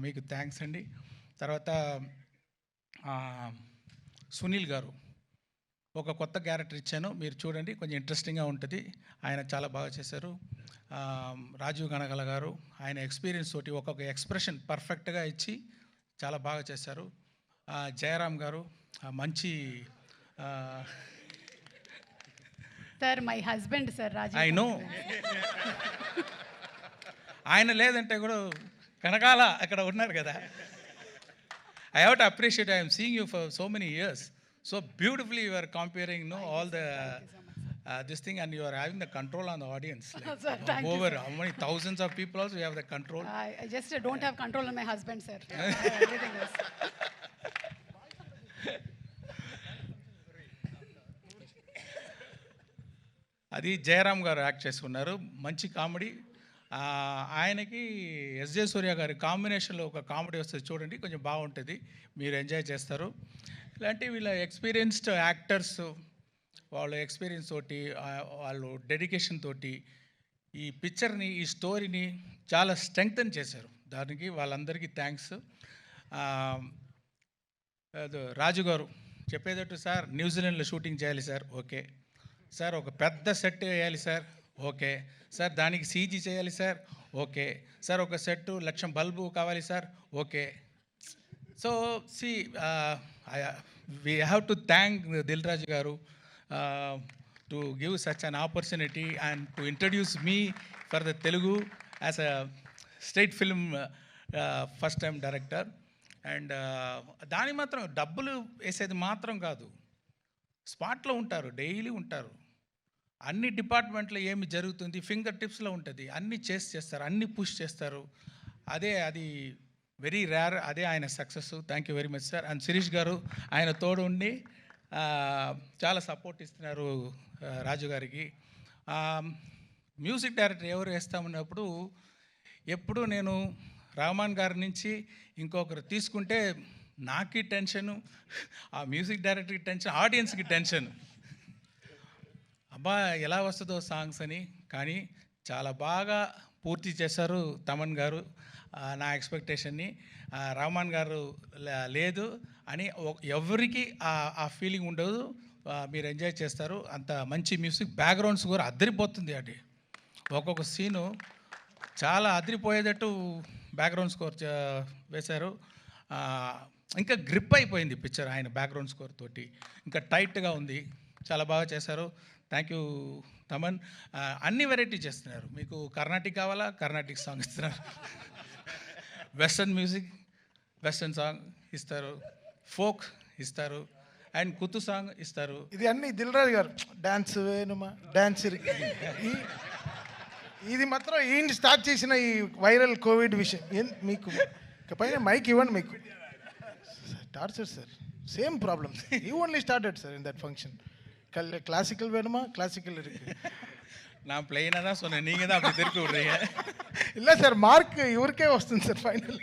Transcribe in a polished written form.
మీకు థ్యాంక్స్ అండి. తర్వాత సునీల్ గారు ఒక కొత్త క్యారెక్టర్ ఇచ్చాను, మీరు చూడండి, కొంచెం ఇంట్రెస్టింగ్గా ఉంటుంది. ఆయన చాలా బాగా చేశారు. రాజీవ్ గణగల గారు ఆయన ఎక్స్పీరియన్స్ తోటి ఒక్కొక్క ఎక్స్ప్రెషన్ పర్ఫెక్ట్గా ఇచ్చి చాలా బాగా చేశారు. జయరామ్ గారు మంచి sir my husband sir Rajiv. I know ఆయన లేదంటే కూడా కనకాల అక్కడ ఉన్నారు కదా. I have to appreciate, I am seeing you for so many years. So beautifully you are comparing, all the this thing, and you are having the control on the audience. Like, sir, thank over you, how many thousands of people also you have the control. I just don't have control on my husband, sir. Everything else. అది జయరామ్ గారు act చేసుకున్నారు, మంచి comedy. ఆయనకి SJ సూర్య గారి కాంబినేషన్లో ఒక comedy వస్తుంది చూడండి, కొంచెం బాగుంటుంది, మీరు ఎంజాయ్ చేస్తారు. ఇలాంటి వీళ్ళ ఎక్స్పీరియన్స్డ్ యాక్టర్స్ వాళ్ళ ఎక్స్పీరియన్స్ తోటి, వాళ్ళు డెడికేషన్ తోటి ఈ పిక్చర్ని, ఈ స్టోరీని చాలా స్ట్రెంగ్తన్ చేశారు. దానికి వాళ్ళందరికీ థ్యాంక్స్. రాజు గారు చెప్పేటట్టు, సార్ న్యూజిలాండ్లో షూటింగ్ చేయాలి సార్, ఓకే సార్. ఒక పెద్ద సెట్ వేయాలి సార్, ఓకే సార్. దానికి సీజీ చేయాలి సార్, ఓకే సార్. ఒక సెట్ 1,00,000 బల్బు కావాలి sir, okay. So see we have to thank Dil Raju garu to give such an opportunity and to introduce me for the Telugu as a state film first time director. And దాని మాత్రం డబ్బులు వేసేది మాత్రం కాదు, స్పాట్లో ఉంటారు, డైలీ ఉంటారు, అన్ని డిపార్ట్మెంట్లో ఏమి జరుగుతుంది ఫింగర్ టిప్స్లో ఉంటుంది, అన్నీ చేస్తారు, అన్నీ పుష్ చేస్తారు. అది వెరీ రేర్, అదే ఆయన success. Thank you very much sir. And Shirish గారు ఆయన తోడు ఉండి చాలా సపోర్ట్ ఇస్తున్నారు రాజు గారికి. మ్యూజిక్ డైరెక్టర్ ఎవరు వేస్తామన్నప్పుడు ఎప్పుడు నేను రహమాన్ గారి నుంచి ఇంకొకరు తీసుకుంటే నాకు టెన్షను, ఆ మ్యూజిక్ డైరెక్టర్కి టెన్షన్, ఆడియన్స్కి టెన్షన్, అబ్బా ఎలా వస్తుందో సాంగ్స్ అని. కానీ చాలా బాగా పూర్తి చేశారు తమన్ గారు నా ఎక్స్పెక్టేషన్ని. రహమాన్ గారు లేదు అని ఎవరికి ఆ ఫీలింగ్ ఉండదు, మీరు ఎంజాయ్ చేస్తారు. అంత మంచి మ్యూజిక్, బ్యాక్గ్రౌండ్స్ కూడా అదిరిపోతుంది. అది ఒక్కొక్క సీను చాలా అదిరిపోయేటట్టు బ్యాక్గ్రౌండ్ స్కోర్ వేశారు. ఇంకా గ్రిప్ అయిపోయింది పిక్చర్ ఆయన బ్యాక్గ్రౌండ్ స్కోర్ తోటి, ఇంకా టైట్గా ఉంది, చాలా బాగా చేశారు. Thank you Thaman. అన్ని వెరైటీ చేస్తున్నారు. మీకు కర్ణాటిక్ కావాలా, కర్ణాటిక్ సాంగ్ ఇస్తున్నారు, వెస్టర్న్ మ్యూజిక్, వెస్టర్న్ సాంగ్ ఇస్తారు, ఫోక్ ఇస్తారు, అండ్ కుతు సాంగ్ ఇస్తారు. ఇది అన్ని దిల్ రాజు గారు డాన్స్ వేణుమా డాన్స్. ఇది మాత్రం ఈయన స్టార్ట్ చేసిన ఈ వైరల్ కోవిడ్ విషయం. మీకు పైన మైక్ ఇవ్వండి, మీకు torture sir, same problem. You only started sir in that function. Classical வேணுமா, கிளாசிக்கல் இருக்கு. நான் பிளெயினாக தான் சொன்னேன், நீங்கள் தான் அப்படி திருப்பி விடுறீங்க. இல்லை சார், மார்க் இவருக்கே வస్తుంది சார் ஃபைனல்.